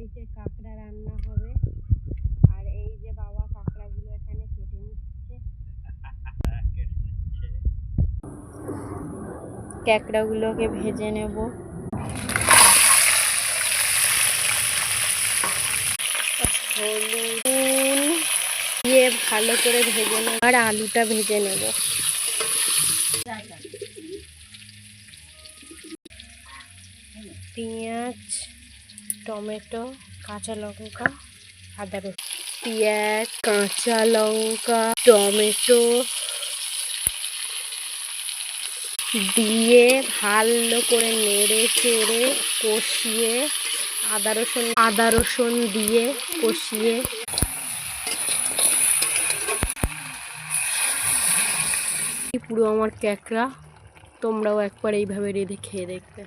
বাড়িতে কাঁকড়া রান্না হবে। আর এই যে বাবা কাঁকড়াগুলো এখানে কেটে নিচ্ছে। কাঁকড়াগুলোকে ভেজে নেব। হলুদ দিয়ে ভালো করে ভেজে নেব আর আলুটা ভেজে নেব। পেঁয়াজ, টমেটো, কাঁচা লঙ্কা, আদা রসুন। পেঁয়াজ, কাঁচা লঙ্কা, টমেটো দিয়ে ভালো করে নেড়ে চেড়ে কষিয়ে আদা রসুন দিয়ে কষিয়ে পুরো আমার কাঁকড়া। তোমরাও একবার এইভাবে রেঁধে খেয়ে দেখবে।